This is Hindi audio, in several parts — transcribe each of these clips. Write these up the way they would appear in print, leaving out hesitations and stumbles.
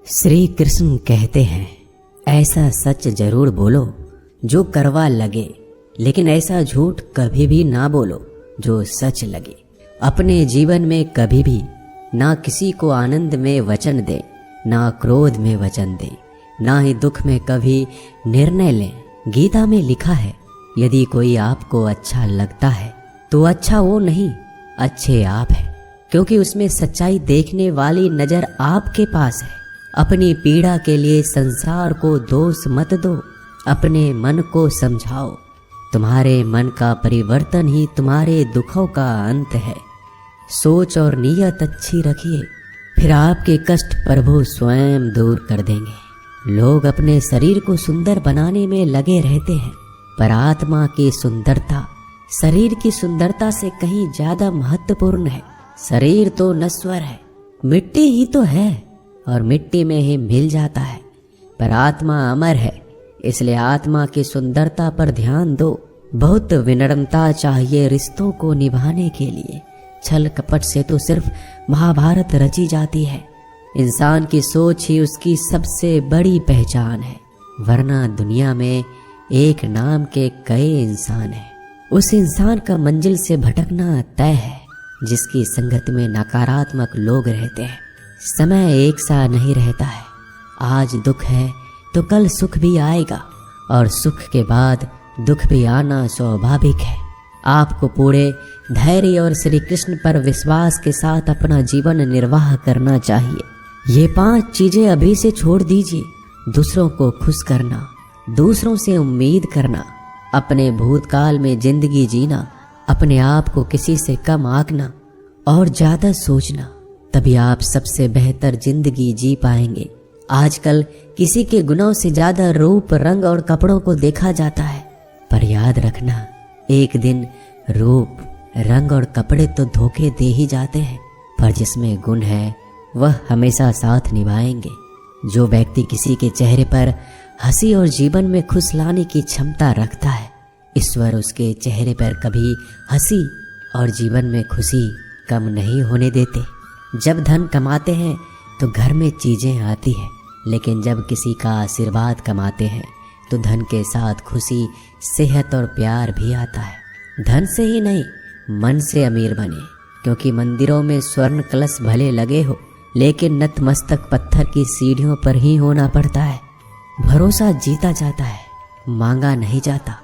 श्री कृष्ण कहते हैं, ऐसा सच जरूर बोलो जो कड़वा लगे, लेकिन ऐसा झूठ कभी भी ना बोलो जो सच लगे। अपने जीवन में कभी भी ना किसी को आनंद में वचन दें, ना क्रोध में वचन दें, ना ही दुख में कभी निर्णय लें। गीता में लिखा है, यदि कोई आपको अच्छा लगता है तो अच्छा वो नहीं, अच्छे आप हैं, क्योंकि उसमें सच्चाई देखने वाली नजर आपके पास है। अपनी पीड़ा के लिए संसार को दोष मत दो, अपने मन को समझाओ। तुम्हारे मन का परिवर्तन ही तुम्हारे दुखों का अंत है। सोच और नीयत अच्छी रखिए, फिर आपके कष्ट प्रभु स्वयं दूर कर देंगे। लोग अपने शरीर को सुंदर बनाने में लगे रहते हैं, पर आत्मा की सुंदरता शरीर की सुंदरता से कहीं ज्यादा महत्वपूर्ण है। शरीर तो नश्वर है, मिट्टी ही तो है और मिट्टी में ही मिल जाता है, पर आत्मा अमर है, इसलिए आत्मा की सुंदरता पर ध्यान दो। बहुत विनम्रता चाहिए रिश्तों को निभाने के लिए। छल कपट से तो सिर्फ महाभारत रची जाती है। इंसान की सोच ही उसकी सबसे बड़ी पहचान है, वरना दुनिया में एक नाम के कई इंसान हैं। उस इंसान का मंजिल से भटकना तय है जिसकी संगत में नकारात्मक लोग रहते हैं। समय एक सा नहीं रहता है, आज दुख है तो कल सुख भी आएगा, और सुख के बाद दुख भी आना स्वाभाविक है। आपको पूरे धैर्य और श्री कृष्ण पर विश्वास के साथ अपना जीवन निर्वाह करना चाहिए। ये 5 चीजें अभी से छोड़ दीजिए। दूसरों को खुश करना, दूसरों से उम्मीद करना, अपने भूतकाल में जिंदगी जीना, अपने आप को किसी से कम आंकना और ज्यादा सोचना, तभी आप सबसे बेहतर जिंदगी जी पाएंगे। आजकल किसी के गुणों से ज्यादा रूप, रंग और कपड़ों को देखा जाता है, पर याद रखना, एक दिन रूप, रंग और कपड़े तो धोखे दे ही जाते हैं, पर जिसमें गुण है वह हमेशा साथ निभाएंगे। जो व्यक्ति किसी के चेहरे पर हंसी और जीवन में खुश लाने की क्षमता रखता है, ईश्वर उसके चेहरे पर कभी हंसी और जीवन में खुशी कम नहीं होने देते। जब धन कमाते हैं तो घर में चीजें आती हैं, लेकिन जब किसी का आशीर्वाद कमाते हैं तो धन के साथ खुशी, सेहत और प्यार भी आता है। धन से ही नहीं, मन से अमीर बने, क्योंकि मंदिरों में स्वर्ण कलश भले लगे हो, लेकिन नतमस्तक पत्थर की सीढ़ियों पर ही होना पड़ता है। भरोसा जीता जाता है, मांगा नहीं जाता।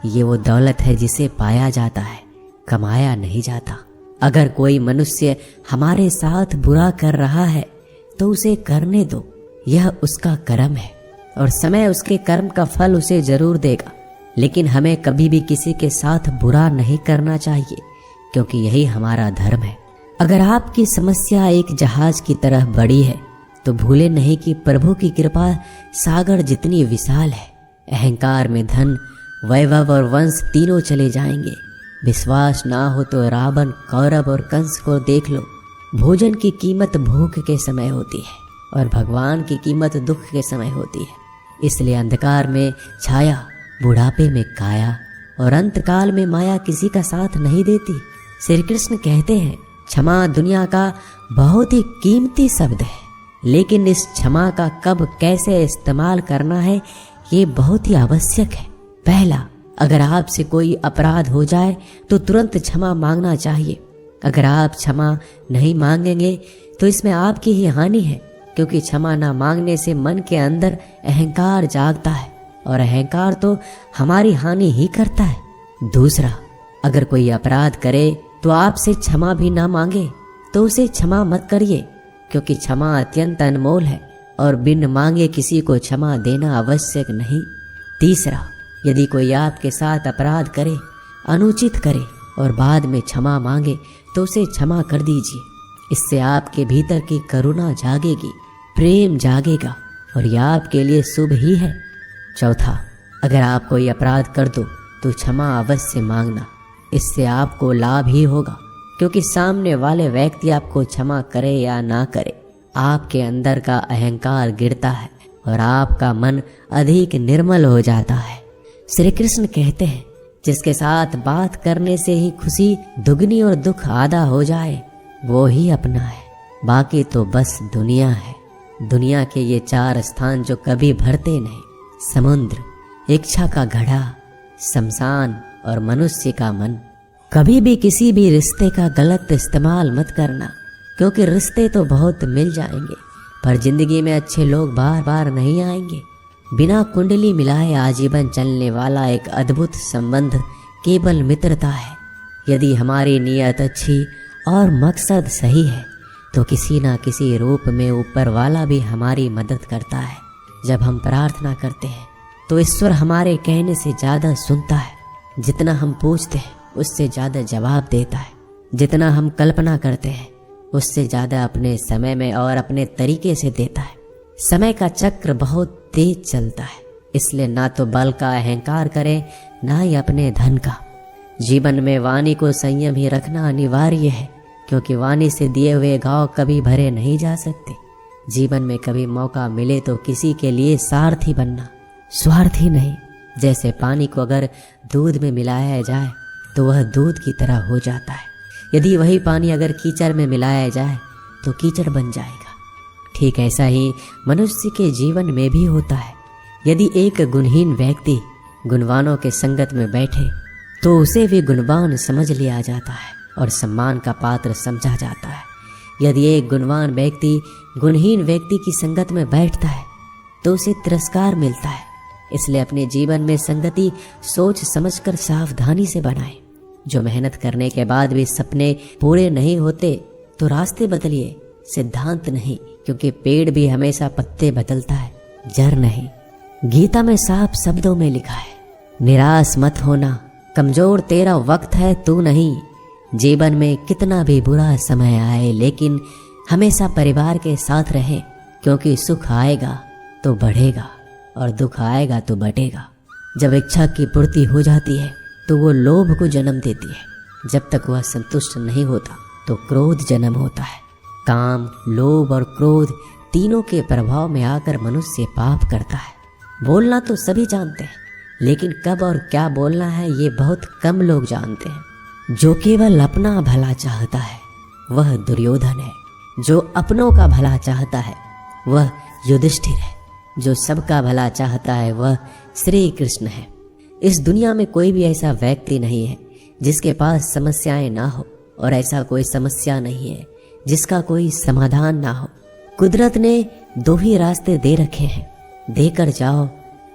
ये वो दौलत है जिसे पाया जाता है, कमाया नहीं जाता। अगर कोई मनुष्य हमारे साथ बुरा कर रहा है तो उसे करने दो, यह उसका कर्म है और समय उसके कर्म का फल उसे जरूर देगा। लेकिन हमें कभी भी किसी के साथ बुरा नहीं करना चाहिए, क्योंकि यही हमारा धर्म है। अगर आपकी समस्या एक जहाज की तरह बड़ी है तो भूले नहीं कि प्रभु की कृपा सागर जितनी विशाल है। अहंकार में धन, वैभव और वंश तीनों चले जाएंगे। विश्वास ना हो तो रावण, कौरव और कंस को देख लो। भोजन की कीमत भूख के समय होती है और भगवान की कीमत दुख के समय होती है। इसलिए अंधकार में छाया, बुढ़ापे में काया और अंतकाल में माया किसी का साथ नहीं देती। श्री कृष्ण कहते हैं, क्षमा दुनिया का बहुत ही कीमती शब्द है, लेकिन इस क्षमा का कब कैसे इस्तेमाल करना है ये बहुत ही आवश्यक है। पहला, अगर आपसे कोई अपराध हो जाए तो तुरंत क्षमा मांगना चाहिए। अगर आप क्षमा नहीं मांगेंगे तो इसमें आपकी ही हानि है, क्योंकि क्षमा ना मांगने से मन के अंदर अहंकार जागता है और अहंकार तो हमारी हानि ही करता है। दूसरा, अगर कोई अपराध करे तो आपसे क्षमा भी ना मांगे तो उसे क्षमा मत करिए, क्योंकि क्षमा अत्यंत अनमोल है और बिन मांगे किसी को क्षमा देना आवश्यक नहीं। तीसरा, यदि कोई आपके साथ अपराध करे, अनुचित करे और बाद में क्षमा मांगे तो उसे क्षमा कर दीजिए। इससे आपके भीतर की करुणा जागेगी, प्रेम जागेगा और यह आपके लिए शुभ ही है। चौथा, अगर आप कोई अपराध कर दो तो क्षमा अवश्य मांगना, इससे आपको लाभ ही होगा, क्योंकि सामने वाले व्यक्ति आपको क्षमा करे या ना करे, आपके अंदर का अहंकार गिरता है और आपका मन अधिक निर्मल हो जाता है। श्री कृष्ण कहते हैं, जिसके साथ बात करने से ही खुशी दुगनी और दुख आधा हो जाए वो ही अपना है, बाकी तो बस दुनिया है। दुनिया के ये 4 स्थान जो कभी भरते नहीं, समुद्र, इच्छा का घड़ा, शमशान और मनुष्य का मन। कभी भी किसी भी रिश्ते का गलत इस्तेमाल मत करना, क्योंकि रिश्ते तो बहुत मिल जाएंगे पर जिंदगी में अच्छे लोग बार बार नहीं आएंगे। बिना कुंडली मिलाए आजीवन चलने वाला एक अद्भुत संबंध केवल मित्रता है। यदि हमारी नीयत अच्छी और मकसद सही है तो किसी ना किसी रूप में ऊपर वाला भी हमारी मदद करता है। जब हम प्रार्थना करते हैं तो ईश्वर हमारे कहने से ज़्यादा सुनता है। जितना हम पूछते हैं उससे ज़्यादा जवाब देता है। जितना हम कल्पना करते हैं उससे ज़्यादा अपने समय में और अपने तरीके से देता है। समय का चक्र बहुत तेज चलता है, इसलिए ना तो बल का अहंकार करें ना ही अपने धन का। जीवन में वाणी को संयम ही रखना अनिवार्य है, क्योंकि वाणी से दिए हुए घाव कभी भरे नहीं जा सकते। जीवन में कभी मौका मिले तो किसी के लिए सारथी बनना, स्वार्थी नहीं। जैसे पानी को अगर दूध में मिलाया जाए तो वह दूध की तरह हो जाता है, यदि वही पानी अगर कीचड़ में मिलाया जाए तो कीचड़ बन जाएगा। ठीक ऐसा ही मनुष्य के जीवन में भी होता है। यदि एक गुणहीन व्यक्ति गुणवानों के संगत में बैठे तो उसे भी गुणवान समझ लिया जाता है और सम्मान का पात्र समझा जाता है। यदि एक गुणवान व्यक्ति गुणहीन व्यक्ति की संगत में बैठता है तो उसे तिरस्कार मिलता है। इसलिए अपने जीवन में संगति सोच समझकर सावधानी से बनाएं। जो मेहनत करने के बाद भी सपने पूरे नहीं होते तो रास्ते बदलिए, सिद्धांत नहीं, क्योंकि पेड़ भी हमेशा पत्ते बदलता है, जड़ नहीं। गीता में साफ शब्दों में लिखा है, निराश मत होना, कमजोर तेरा वक्त है तू नहीं। जीवन में कितना भी बुरा समय आए लेकिन हमेशा परिवार के साथ रहे, क्योंकि सुख आएगा तो बढ़ेगा और दुख आएगा तो बटेगा। जब इच्छा की पूर्ति हो जाती है तो वो लोभ को जन्म देती है। जब तक वह संतुष्ट नहीं होता तो क्रोध जन्म होता है। काम, लोभ और क्रोध तीनों के प्रभाव में आकर मनुष्य पाप करता है। बोलना तो सभी जानते हैं, लेकिन कब और क्या बोलना है ये बहुत कम लोग जानते हैं। जो केवल अपना भला चाहता है वह दुर्योधन है, जो अपनों का भला चाहता है वह युधिष्ठिर है, जो सबका भला चाहता है वह श्री कृष्ण है। इस दुनिया में कोई भी ऐसा व्यक्ति नहीं है जिसके पास समस्याएं ना हो, और ऐसा कोई समस्या नहीं है जिसका कोई समाधान ना हो। कुदरत ने 2 ही रास्ते दे रखे हैं, देकर जाओ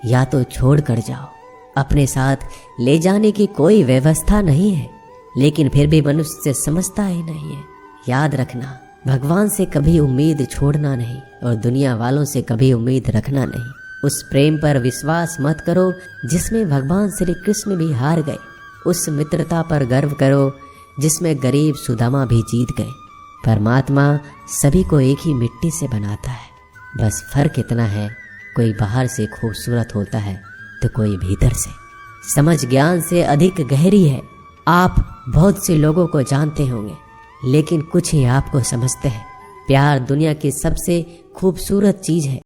या तो छोड़ कर जाओ। अपने साथ ले जाने की कोई व्यवस्था नहीं है, लेकिन फिर भी मनुष्य समझता ही नहीं है। याद रखना, भगवान से कभी उम्मीद छोड़ना नहीं और दुनिया वालों से कभी उम्मीद रखना नहीं। उस प्रेम पर विश्वास मत करो जिसमें भगवान श्री कृष्ण भी हार गए। उस मित्रता पर गर्व करो जिसमें गरीब सुदामा भी जीत गए। परमात्मा सभी को एक ही मिट्टी से बनाता है, बस फर्क इतना है, कोई बाहर से खूबसूरत होता है तो कोई भीतर से। समझ ज्ञान से अधिक गहरी है। आप बहुत से लोगों को जानते होंगे, लेकिन कुछ ही आपको समझते हैं। प्यार दुनिया की सबसे खूबसूरत चीज़ है।